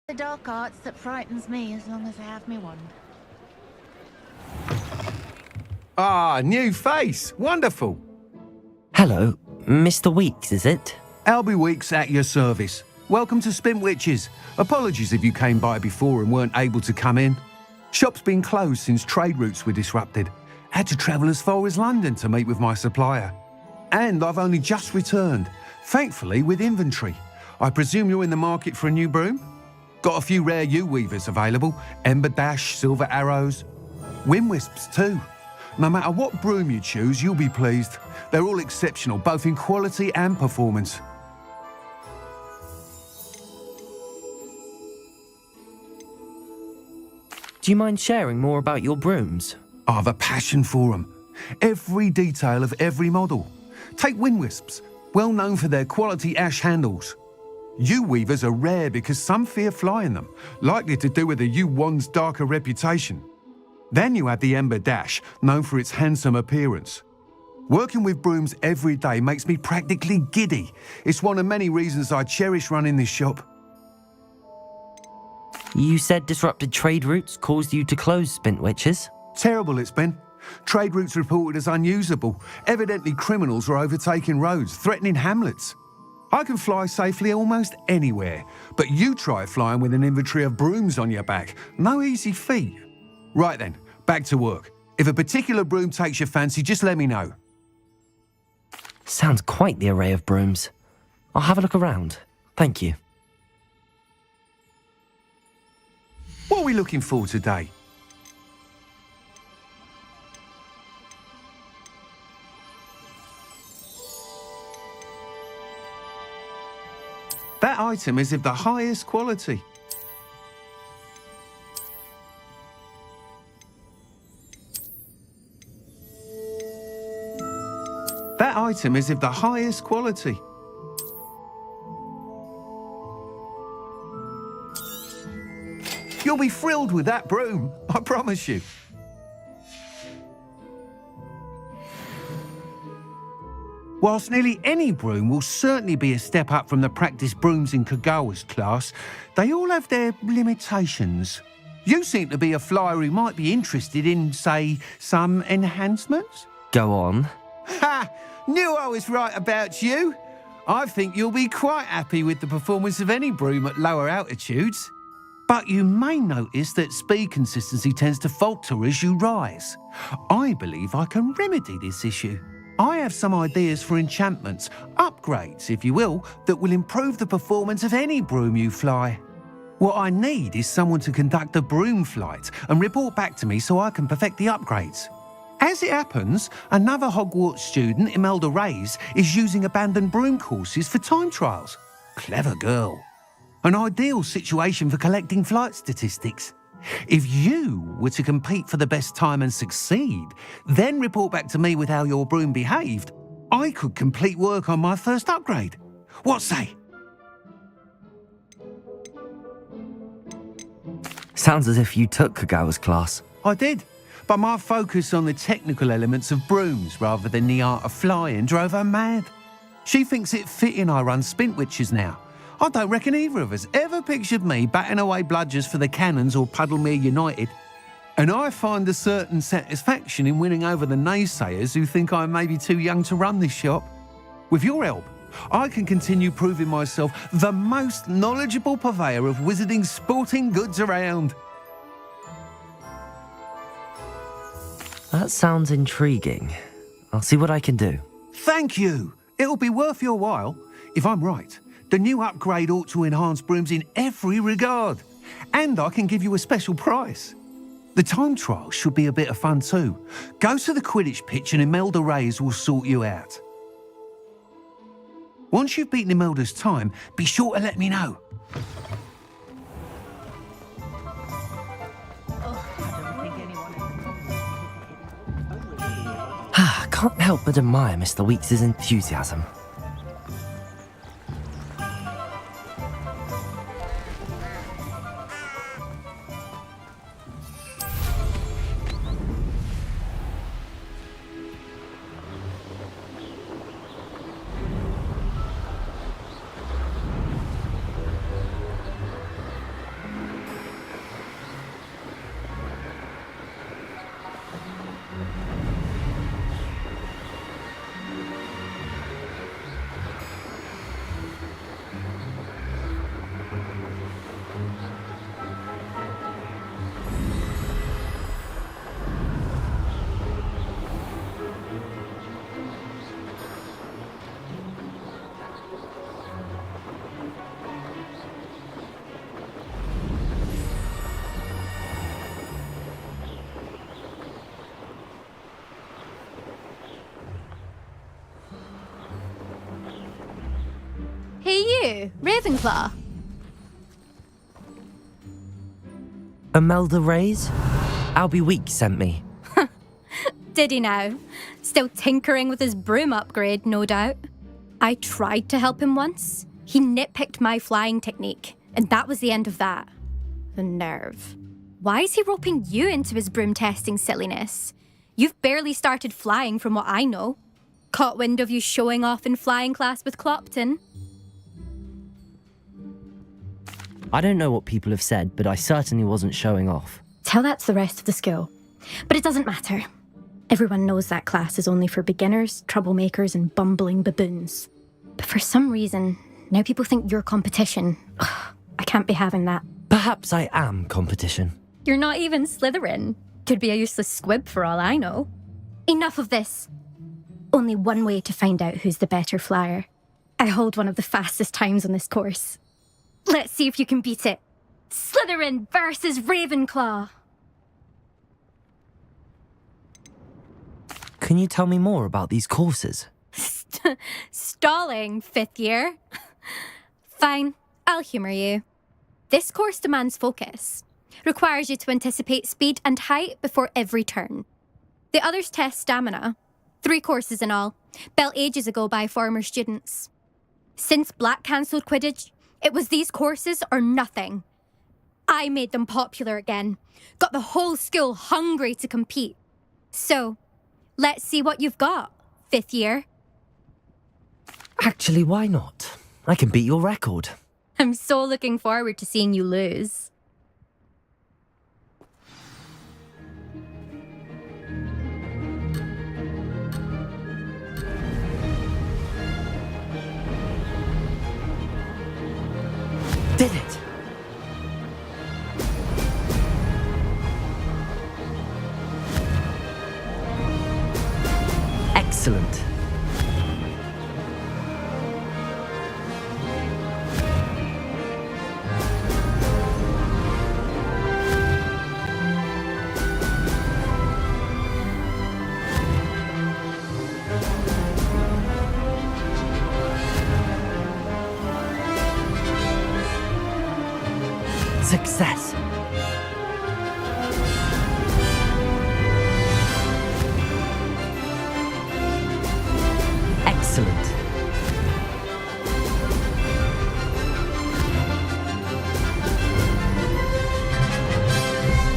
The dark arts that frightens me as long as I have me wand. Ah, new face. Wonderful. Hello, Mr. Weeks, is it? Albie Weeks at your service. Welcome to Spin Witches. Apologies if you came by before and weren't able to come in. Shop's been closed since trade routes were disrupted. Had to travel as far as London to meet with my supplier. And I've only just returned, thankfully with inventory. I presume you're in the market for a new broom? Got a few rare yew-weavers available, Ember Dash, Silver Arrows, Wind Wisps too. No matter what broom you choose, you'll be pleased. They're all exceptional, both in quality and performance. Do you mind sharing more about your brooms? I've a passion for them. Every detail of every model. Take Wind Wisps, well known for their quality ash handles. Yew weavers are rare because some fear flying them, likely to do with the yew wand's darker reputation. Then you have the Ember Dash, known for its handsome appearance. Working with brooms every day makes me practically giddy. It's one of many reasons I cherish running this shop. You said disrupted trade routes caused you to close Spin Witches? Terrible it's been. Trade routes reported as unusable. Evidently criminals are overtaking roads, threatening hamlets. I can fly safely almost anywhere, but you try flying with an inventory of brooms on your back. No easy feat. Right then, back to work. If a particular broom takes your fancy, just let me know. Sounds quite the array of brooms. I'll have a look around. Thank you. What are we looking for today? That item is of the highest quality. That item is of the highest quality. You'll be thrilled with that broom, I promise you. Whilst nearly any broom will certainly be a step up from the practice brooms in Kagawa's class, they all have their limitations. You seem to be a flyer who might be interested in, say, some enhancements? Go on. Ha! Knew I was right about you. I think you'll be quite happy with the performance of any broom at lower altitudes. But you may notice that speed consistency tends to falter as you rise. I believe I can remedy this issue. I have some ideas for enchantments, upgrades, if you will, that will improve the performance of any broom you fly. What I need is someone to conduct a broom flight and report back to me so I can perfect the upgrades. As it happens, another Hogwarts student, Imelda Reyes, is using abandoned broom courses for time trials. Clever girl. An ideal situation for collecting flight statistics. If you were to compete for the best time and succeed, then report back to me with how your broom behaved, I could complete work on my first upgrade. What say? Sounds as if you took Kagawa's class. I did, but my focus on the technical elements of brooms rather than the art of flying drove her mad. She thinks it fitting I run Spin Witches now. I don't reckon either of us ever pictured me batting away bludgers for the Cannons or Puddlemere United. And I find a certain satisfaction in winning over the naysayers who think I may be too young to run this shop. With your help, I can continue proving myself the most knowledgeable purveyor of wizarding sporting goods around. That sounds intriguing. I'll see what I can do. Thank you. It'll be worth your while. If I'm right, the new upgrade ought to enhance brooms in every regard. And I can give you a special price. The time trial should be a bit of fun too. Go to the Quidditch pitch and Imelda Reyes will sort you out. Once you've beaten Imelda's time, be sure to let me know. I can't help but admire Mr. Weeks' enthusiasm. Hey you, Ravenclaw. Imelda Reyes? Albie Weeks sent me. Did he now? Still tinkering with his broom upgrade, no doubt. I tried to help him once. He nitpicked my flying technique, and that was the end of that. The nerve. Why is he roping you into his broom testing silliness? You've barely started flying from what I know. Caught wind of you showing off in flying class with Clopton. I don't know what people have said, but I certainly wasn't showing off. Tell that to the rest of the school. But it doesn't matter. Everyone knows that class is only for beginners, troublemakers, and bumbling baboons. But for some reason, now people think you're competition. Ugh, I can't be having that. Perhaps I am competition. You're not even Slytherin. Could be a useless squib for all I know. Enough of this. Only one way to find out who's the better flyer. I hold one of the fastest times on this course. Let's see if you can beat it. Slytherin versus Ravenclaw. Can you tell me more about these courses? Stalling, 5th year. Fine, I'll humour you. This course demands focus. Requires you to anticipate speed and height before every turn. The others test stamina. 3 courses in all, built ages ago by former students. Since Black cancelled Quidditch, it was these courses or nothing. I made them popular again. Got the whole school hungry to compete. So, let's see what you've got, 5th year. Actually, why not? I can beat your record. I'm so looking forward to seeing you lose. Did it! Excellent. Success. Excellent.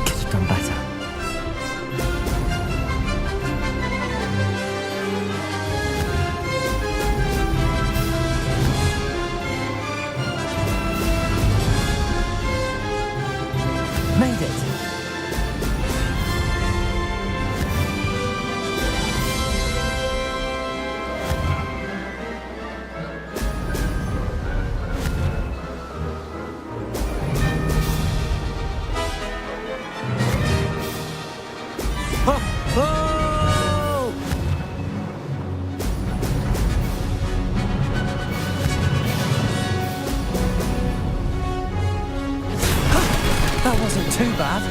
Could have done better. Made it. Oh! That wasn't too bad.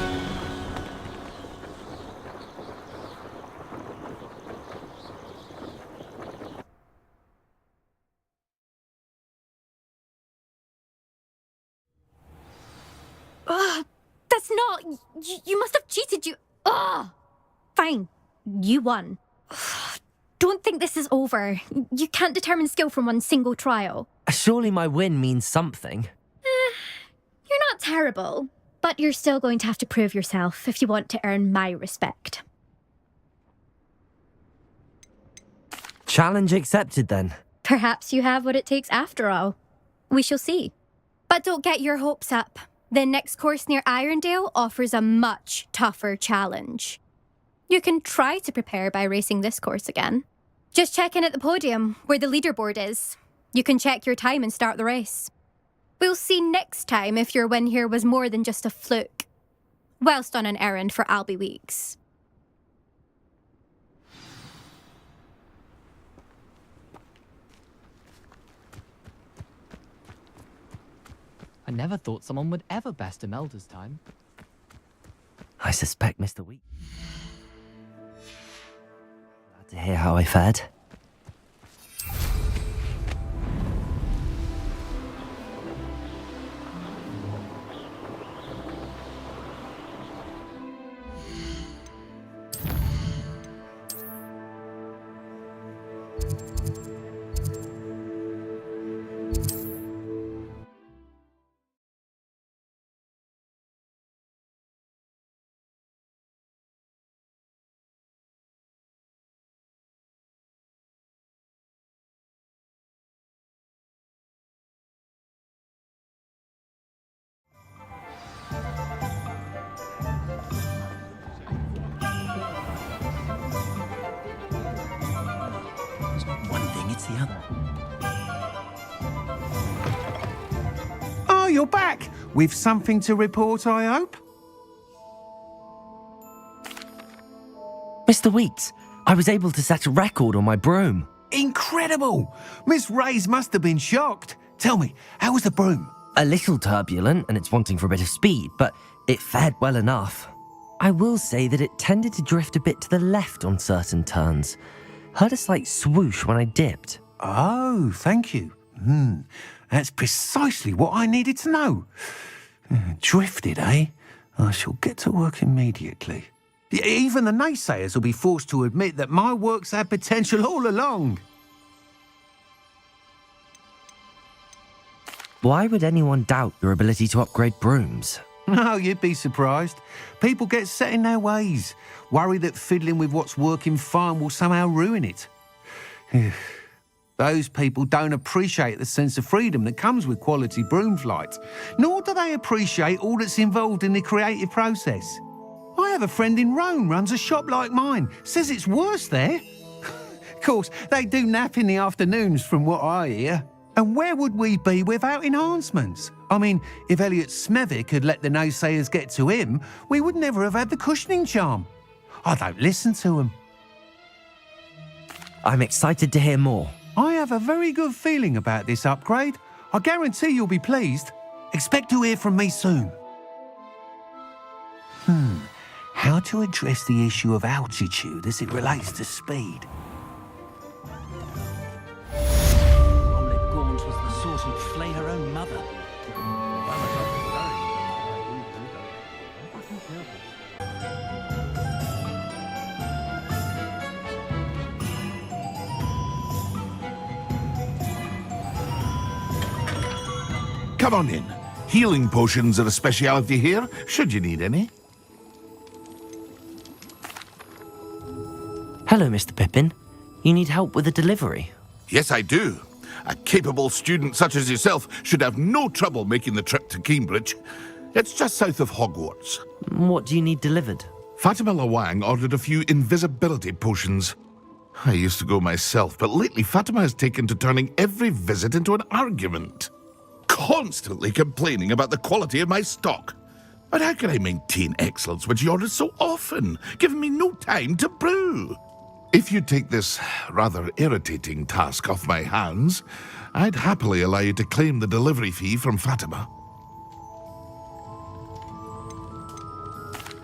That's not... You must have cheated, you... Ugh! Fine. You won. Don't think this is over. You can't determine skill from one single trial. Surely my win means something. You're not terrible, but you're still going to have to prove yourself if you want to earn my respect. Challenge accepted then. Perhaps you have what it takes after all. We shall see. But don't get your hopes up. The next course near Irondale offers a much tougher challenge. You can try to prepare by racing this course again. Just check in at the podium, where the leaderboard is. You can check your time and start the race. We'll see next time if your win here was more than just a fluke, whilst on an errand for Albie Weeks. I never thought someone would ever best Imelda's time. I suspect Mr. Week. Glad to hear how I fared. it's the other. Oh, you're back! With something to report, I hope? Mr. Weeks, I was able to set a record on my broom. Incredible! Miss Ray's must have been shocked. Tell me, how was the broom? A little turbulent and it's wanting for a bit of speed, but it fared well enough. I will say that it tended to drift a bit to the left on certain turns. Heard a slight swoosh when I dipped. Oh, thank you. That's precisely what I needed to know. Drifted, eh? I shall get to work immediately. Even the naysayers will be forced to admit that my work's had potential all along. Why would anyone doubt your ability to upgrade brooms? No, you'd be surprised. People get set in their ways, worry that fiddling with what's working fine will somehow ruin it. Those people don't appreciate the sense of freedom that comes with quality broom flight, nor do they appreciate all that's involved in the creative process. I have a friend in Rome runs a shop like mine, says it's worse there. Of course, they do nap in the afternoons from what I hear. And where would we be without enhancements? I mean, if Elliot Smethwick had let the naysayers get to him, we would never have had the cushioning charm. I don't listen to them. I'm excited to hear more. I have a very good feeling about this upgrade. I guarantee you'll be pleased. Expect to hear from me soon. How to address the issue of altitude as it relates to speed? Omelette Gaunt was the sort who'd flay her own mother. Come on in. Healing potions are a speciality here, should you need any. Hello, Mr. Pippin. You need help with a delivery? Yes, I do. A capable student such as yourself should have no trouble making the trip to Cambridge. It's just south of Hogwarts. What do you need delivered? Fatima Lawang ordered a few invisibility potions. I used to go myself, but lately Fatima has taken to turning every visit into an argument. Constantly complaining about the quality of my stock. But how can I maintain excellence when she orders so often, giving me no time to brew? If you take this rather irritating task off my hands, I'd happily allow you to claim the delivery fee from Fatima.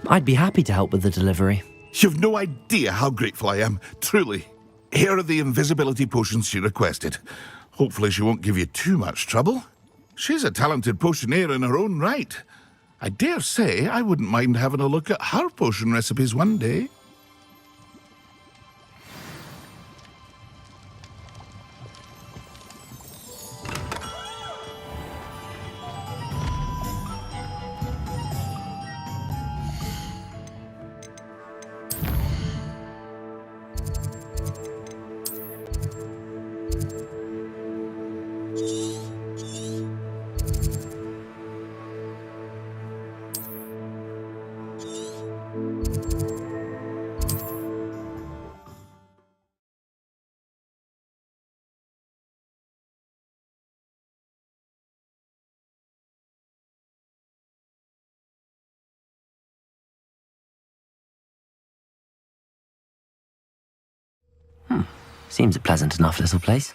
I'd be happy to help with the delivery. You've no idea how grateful I am, truly. Here are the invisibility potions she requested. Hopefully she won't give you too much trouble. She's a talented potioneer in her own right. I dare say I wouldn't mind having a look at her potion recipes one day. Seems a pleasant enough little place.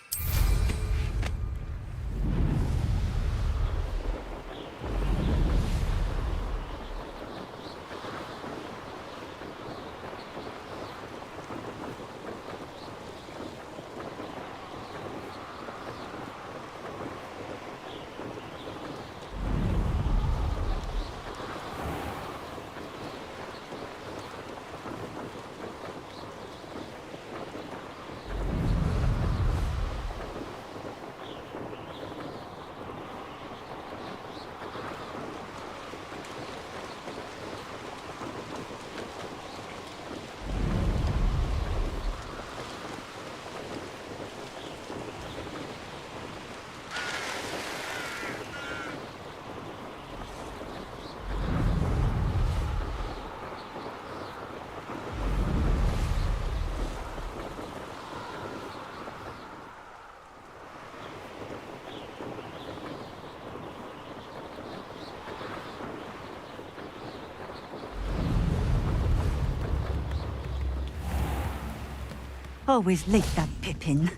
Always liked that Pippin.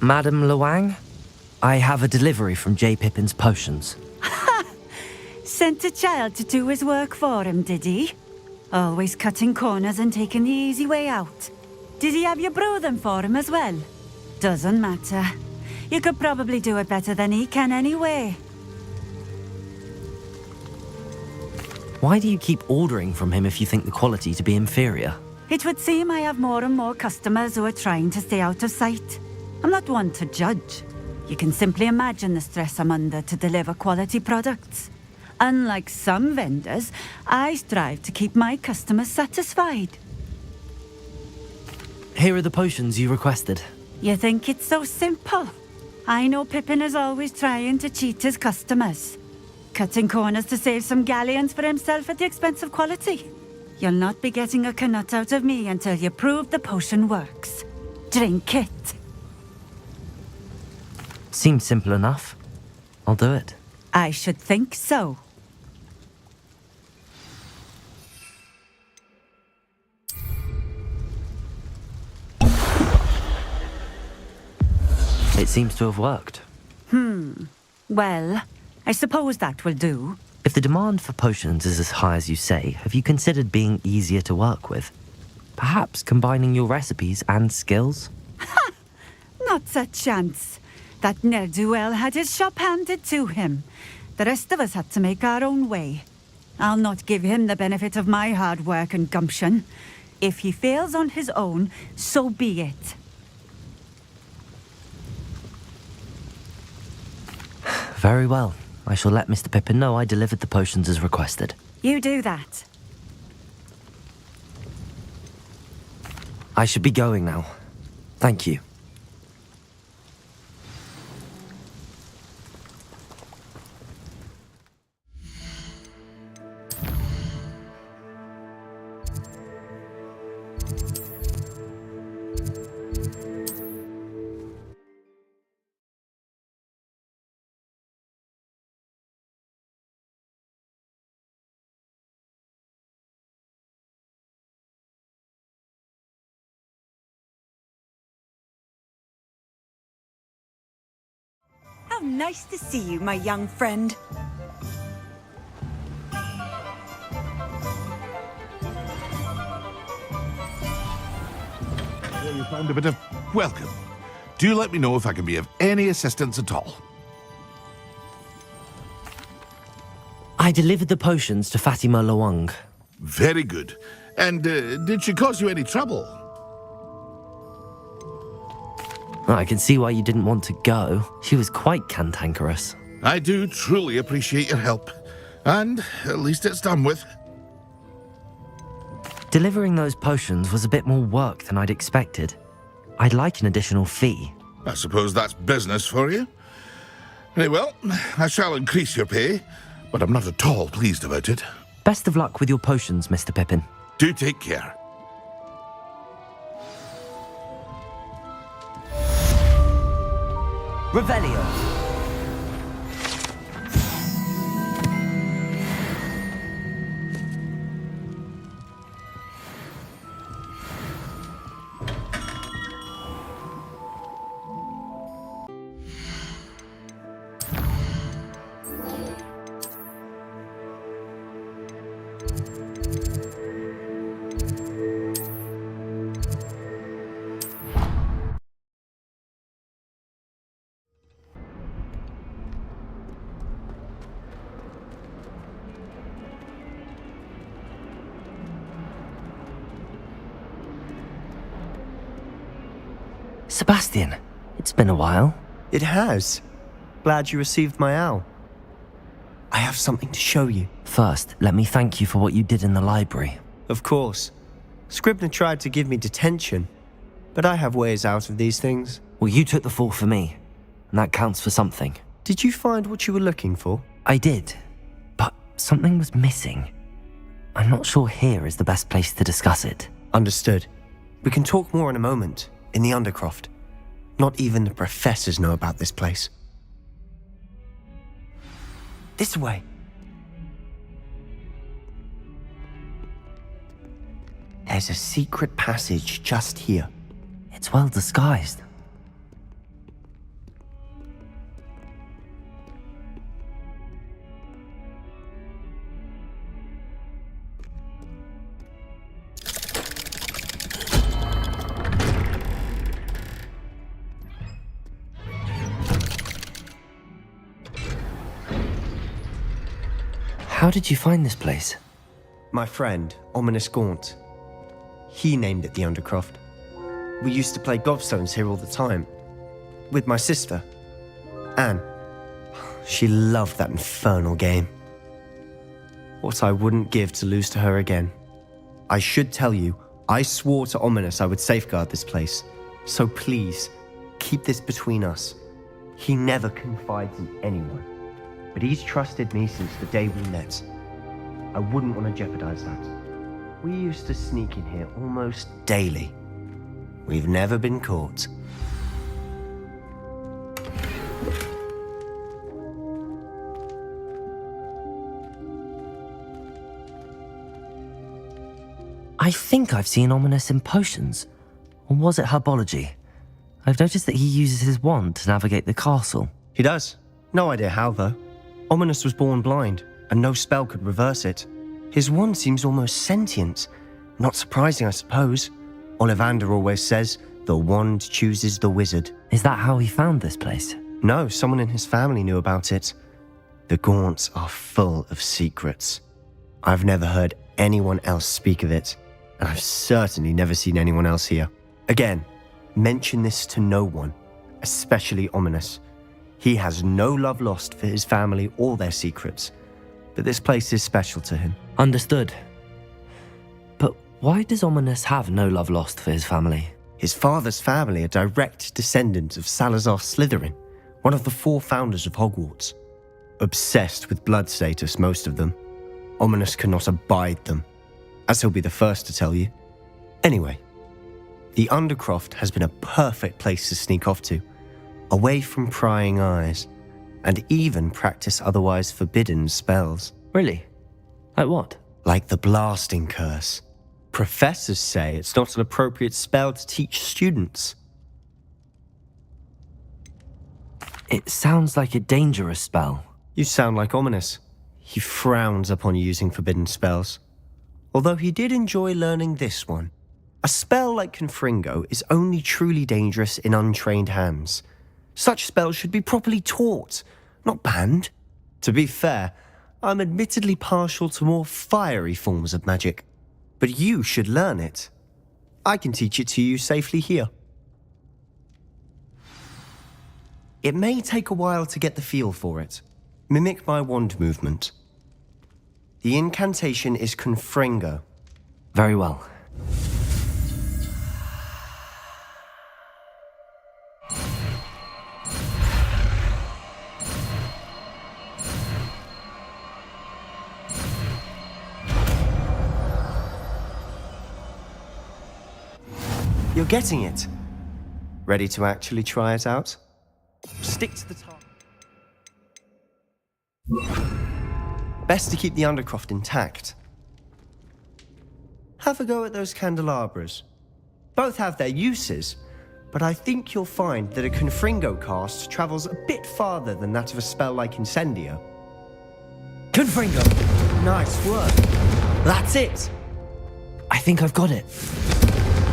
Madam Luang, I have a delivery from J. Pippin's potions. Sent a child to do his work for him, did he? Always cutting corners and taking the easy way out. Did he have you brew them for him as well? Doesn't matter. You could probably do it better than he can anyway. Why do you keep ordering from him if you think the quality to be inferior? It would seem I have more and more customers who are trying to stay out of sight. I'm not one to judge. You can simply imagine the stress I'm under to deliver quality products. Unlike some vendors, I strive to keep my customers satisfied. Here are the potions you requested. You think it's so simple? I know Pippin is always trying to cheat his customers. Cutting corners to save some galleons for himself at the expense of quality. You'll not be getting a canut out of me until you prove the potion works. Drink it. Seems simple enough. I'll do it. I should think so. It seems to have worked. Well, I suppose that will do. If the demand for potions is as high as you say, have you considered being easier to work with? Perhaps combining your recipes and skills? Not a chance. That ne'er-do-well had his shop handed to him. The rest of us had to make our own way. I'll not give him the benefit of my hard work and gumption. If he fails on his own, so be it. Very well. I shall let Mr. Pippin know I delivered the potions as requested. You do that. I should be going now. Thank you. How nice to see you, my young friend. Well, you found a bit of welcome. Do let me know if I can be of any assistance at all. I delivered the potions to Fatima Luang. Very good. And did she cause you any trouble? I can see why you didn't want to go. She was quite cantankerous. I do truly appreciate your help. And at least it's done with. Delivering those potions was a bit more work than I'd expected. I'd like an additional fee. I suppose that's business for you. Very well, I shall increase your pay, but I'm not at all pleased about it. Best of luck with your potions, Mr. Pippin. Do take care. Revelio. Sebastian, it's been a while. It has. Glad you received my owl. I have something to show you. First, let me thank you for what you did in the library. Of course. Scribner tried to give me detention, but I have ways out of these things. Well, you took the fall for me, and that counts for something. Did you find what you were looking for? I did, but something was missing. I'm not sure here is the best place to discuss it. Understood. We can talk more in a moment, in the Undercroft. Not even the professors know about this place. This way. There's a secret passage just here. It's well disguised. How did you find this place? My friend, Ominous Gaunt. He named it the Undercroft. We used to play gobstones here all the time. With my sister, Anne. She loved that infernal game. What I wouldn't give to lose to her again. I should tell you, I swore to Ominous I would safeguard this place. So please, keep this between us. He never confides in anyone. But he's trusted me since the day we met. I wouldn't want to jeopardize that. We used to sneak in here almost daily. We've never been caught. I think I've seen Ominous in potions. Or was it herbology? I've noticed that he uses his wand to navigate the castle. He does. No idea how, though. Ominous was born blind, and no spell could reverse it. His wand seems almost sentient. Not surprising, I suppose. Ollivander always says, the wand chooses the wizard. Is that how he found this place? No, someone in his family knew about it. The Gaunts are full of secrets. I've never heard anyone else speak of it, and I've certainly never seen anyone else here. Again, mention this to no one, especially Ominous. He has no love lost for his family or their secrets, but this place is special to him. Understood. But why does Ominous have no love lost for his family? His father's family are direct descendants of Salazar Slytherin, one of the 4 founders of Hogwarts. Obsessed with blood status, most of them. Ominous cannot abide them, as he'll be the first to tell you. Anyway, the Undercroft has been a perfect place to sneak off to, away from prying eyes, and even practice otherwise forbidden spells. Really? Like what? Like the blasting curse. Professors say it's not an appropriate spell to teach students. It sounds like a dangerous spell. You sound like Ominous. He frowns upon using forbidden spells. Although he did enjoy learning this one. A spell like Confringo is only truly dangerous in untrained hands. Such spells should be properly taught, not banned. To be fair, I'm admittedly partial to more fiery forms of magic. But you should learn it. I can teach it to you safely here. It may take a while to get the feel for it. Mimic my wand movement. The incantation is Confringo. Very well. You're getting it. Ready to actually try it out? Stick to the target. Best to keep the Undercroft intact. Have a go at those candelabras. Both have their uses, but I think you'll find that a Confringo cast travels a bit farther than that of a spell like Incendio. Confringo! Nice work. That's it. I think I've got it.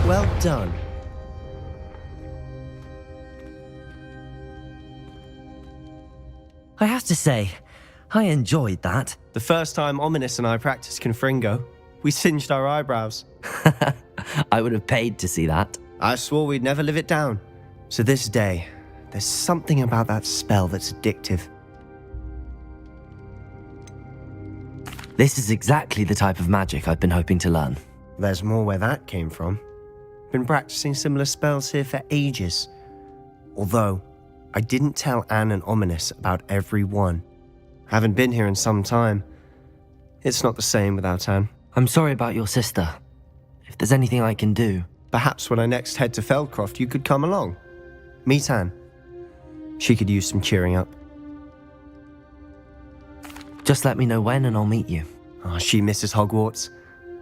Well done. I have to say, I enjoyed that. The first time Ominous and I practiced Confringo, we singed our eyebrows. I would have paid to see that. I swore we'd never live it down. To this day, there's something about that spell that's addictive. This is exactly the type of magic I've been hoping to learn. There's more where that came from. Been practicing similar spells here for ages. Although, I didn't tell Anne and Ominous about every one. Haven't been here in some time. It's not the same without Anne. I'm sorry about your sister. If there's anything I can do... Perhaps when I next head to Feldcroft, you could come along. Meet Anne. She could use some cheering up. Just let me know when and I'll meet you. Oh, she misses Hogwarts.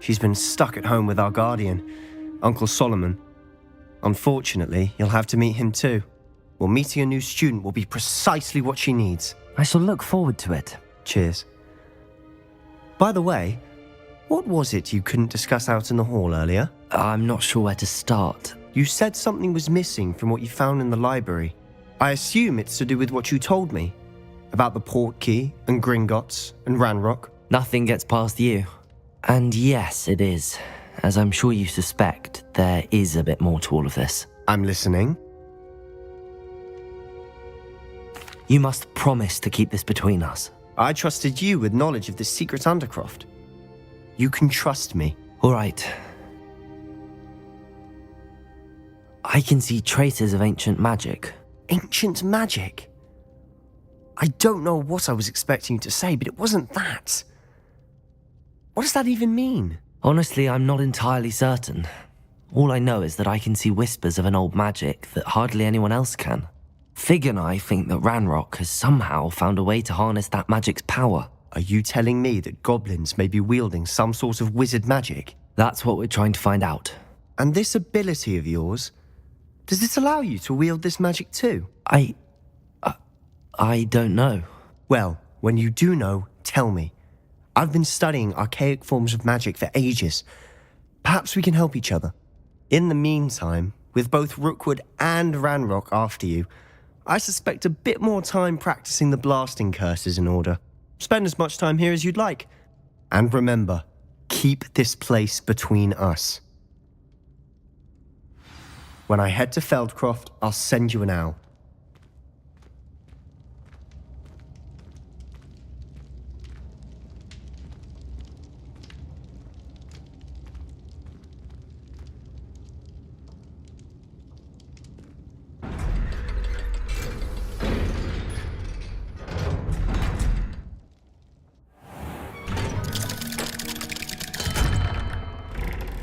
She's been stuck at home with our guardian, Uncle Solomon. Unfortunately, you'll have to meet him too. Well, meeting a new student will be precisely what she needs. I shall look forward to it. Cheers. By the way, what was it you couldn't discuss out in the hall earlier? I'm not sure where to start. You said something was missing from what you found in the library. I assume it's to do with what you told me. About the port key, and Gringotts, and Ranrock. Nothing gets past you. And yes, it is. As I'm sure you suspect, there is a bit more to all of this. I'm listening. You must promise to keep this between us. I trusted you with knowledge of this secret Undercroft. You can trust me. All right. I can see traces of ancient magic. Ancient magic? I don't know what I was expecting you to say, but it wasn't that. What does that even mean? Honestly, I'm not entirely certain. All I know is that I can see whispers of an old magic that hardly anyone else can. Fig and I think that Ranrock has somehow found a way to harness that magic's power. Are you telling me that goblins may be wielding some sort of wizard magic? That's what we're trying to find out. And this ability of yours, does it allow you to wield this magic too? I don't know. Well, when you do know, tell me. I've been studying archaic forms of magic for ages. Perhaps we can help each other. In the meantime, with both Rookwood and Ranrock after you, I suspect a bit more time practicing the blasting curse is in order. Spend as much time here as you'd like. And remember, keep this place between us. When I head to Feldcroft, I'll send you an owl.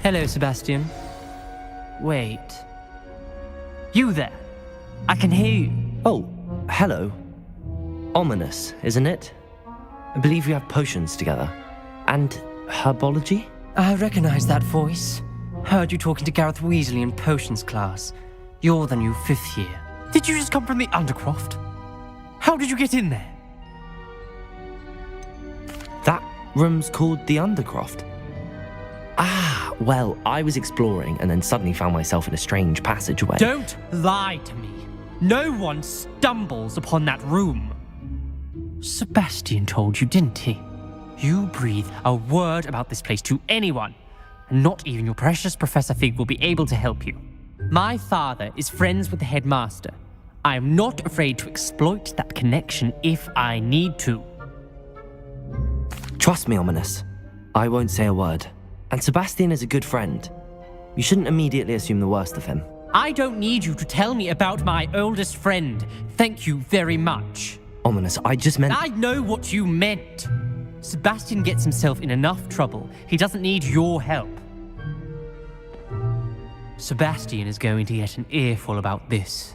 Hello, Sebastian. Wait. You there? I can hear you. Oh, hello. Ominous, isn't it? I believe we have potions together. And herbology? I recognize that voice. Heard you talking to Gareth Weasley in potions class. You're the new 5th year. Did you just come from the Undercroft? How did you get in there? That room's called the Undercroft. Ah, well, I was exploring and then suddenly found myself in a strange passageway. Don't lie to me. No one stumbles upon that room. Sebastian told you, didn't he? You breathe a word about this place to anyone, and not even your precious Professor Fig will be able to help you. My father is friends with the headmaster. I am not afraid to exploit that connection if I need to. Trust me, Ominous. I won't say a word. And Sebastian is a good friend. You shouldn't immediately assume the worst of him. I don't need you to tell me about my oldest friend. Thank you very much. Ominous, I just meant... I know what you meant. Sebastian gets himself in enough trouble. He doesn't need your help. Sebastian is going to get an earful about this.